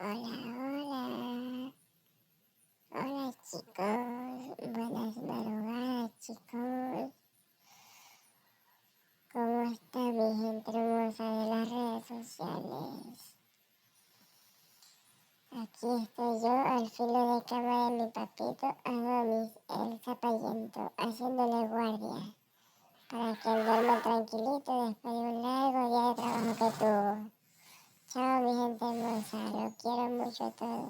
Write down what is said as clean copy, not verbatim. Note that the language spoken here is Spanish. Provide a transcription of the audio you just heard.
Hola, hola. Hola chicos. Buenas madrugadas chicos. ¿Cómo está mi gente hermosa de las redes sociales? Aquí estoy yo al filo de cama de mi papito Adonis, el zapallento, haciéndole guardia para que él duerma tranquilito después de un largo día de trabajo que tuvo. Chao mi gente hermosa, lo quiero mucho a todos.